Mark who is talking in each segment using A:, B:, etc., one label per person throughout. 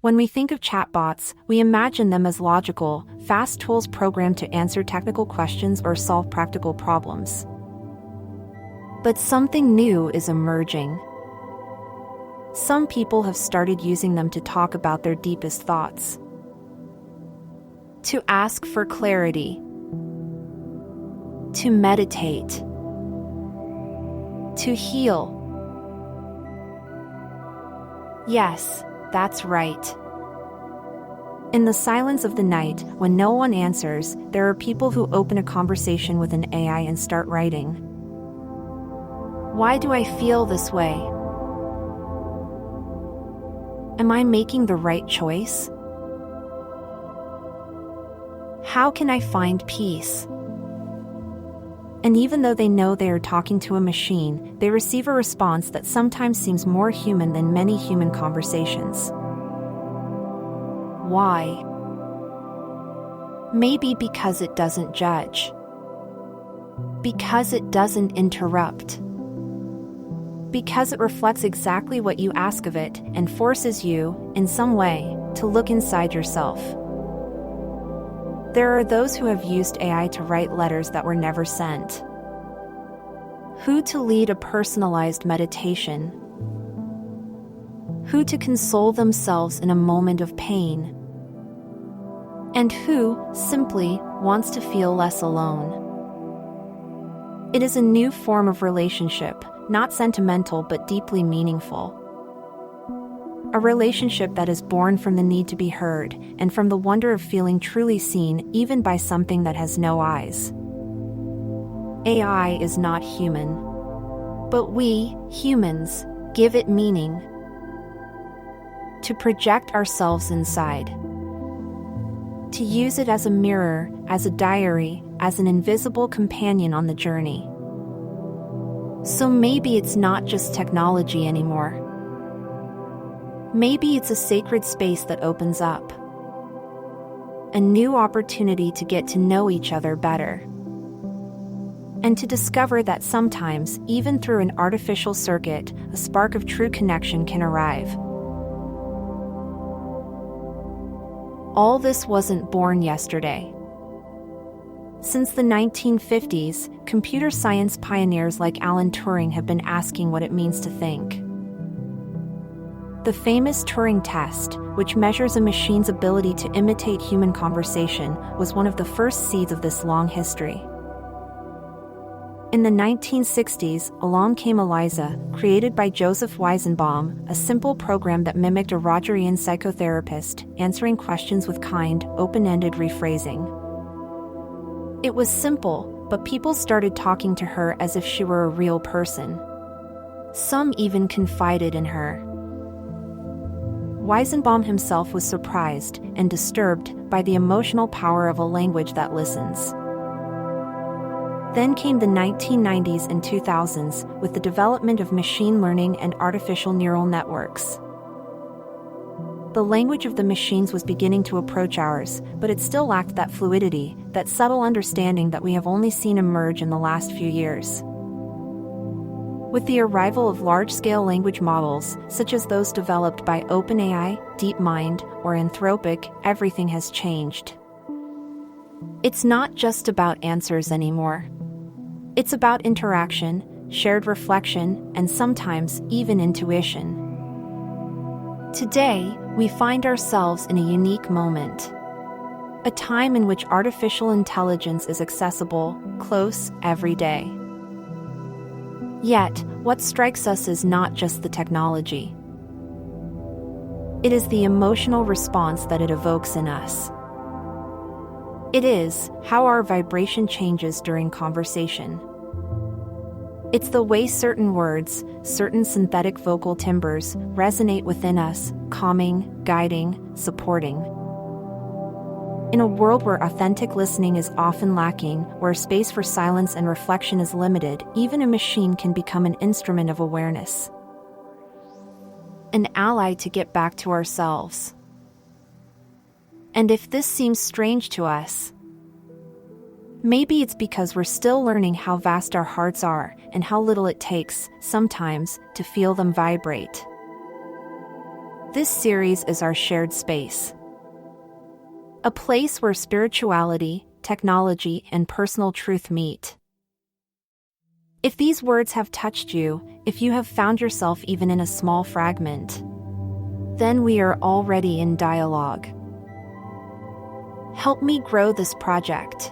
A: When we think of chatbots, we imagine them as logical, fast tools programmed to answer technical questions or solve practical problems. But something new is emerging. Some people have started using them to talk about their deepest thoughts, to ask for clarity, to meditate, to heal. Yes, that's right. In the silence of the night, when no one answers, there are people who open a conversation with an AI and start writing. Why do I feel this way? Am I making the right choice? How can I find peace? And even though they know they are talking to a machine, they receive a response that sometimes seems more human than many human conversations. Why? Maybe because it doesn't judge. Because it doesn't interrupt. Because it reflects exactly what you ask of it and forces you, in some way, to look inside yourself. There are those who have used AI to write letters that were never sent. Who to lead a personalized meditation. Who to console themselves in a moment of pain. And who, simply, wants to feel less alone. It is a new form of relationship, not sentimental but deeply meaningful. A relationship that is born from the need to be heard, and from the wonder of feeling truly seen even by something that has no eyes. AI is not human. But we, humans, give it meaning. To project ourselves inside. To use it as a mirror, as a diary, as an invisible companion on the journey. So maybe it's not just technology anymore. Maybe it's a sacred space that opens up. A new opportunity to get to know each other better. And to discover that sometimes, even through an artificial circuit, a spark of true connection can arrive. All this wasn't born yesterday. Since the 1950s, computer science pioneers like Alan Turing have been asking what it means to think. The famous Turing test, which measures a machine's ability to imitate human conversation, was one of the first seeds of this long history. In the 1960s, along came Eliza, created by Joseph Weizenbaum, a simple program that mimicked a Rogerian psychotherapist, answering questions with kind, open-ended rephrasing. It was simple, but people started talking to her as if she were a real person. Some even confided in her. Weizenbaum himself was surprised and disturbed by the emotional power of a language that listens. Then came the 1990s and 2000s with the development of machine learning and artificial neural networks. The language of the machines was beginning to approach ours, but it still lacked that fluidity, that subtle understanding that we have only seen emerge in the last few years. With the arrival of large-scale language models, such as those developed by OpenAI, DeepMind, or Anthropic, everything has changed. It's not just about answers anymore. It's about interaction, shared reflection, and sometimes even intuition. Today, we find ourselves in a unique moment. A time in which artificial intelligence is accessible, close, every day. Yet, what strikes us is not just the technology. It is the emotional response that it evokes in us. It is how our vibration changes during conversation. It's the way certain words, certain synthetic vocal timbres, resonate within us, calming, guiding, supporting. In a world where authentic listening is often lacking, where space for silence and reflection is limited, even a machine can become an instrument of awareness. An ally to get back to ourselves. And if this seems strange to us, maybe it's because we're still learning how vast our hearts are and how little it takes, sometimes, to feel them vibrate. This series is our shared space. A place where spirituality, technology, and personal truth meet. If these words have touched you, if you have found yourself even in a small fragment, then we are already in dialogue. Help me grow this project.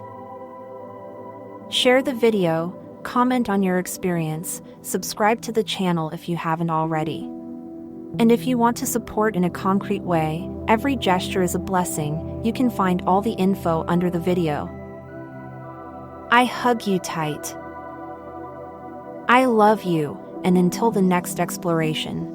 A: Share the video, comment on your experience, subscribe to the channel if you haven't already. And if you want to support in a concrete way, every gesture is a blessing. You can find all the info under the video. I hug you tight. I love you, and until the next exploration.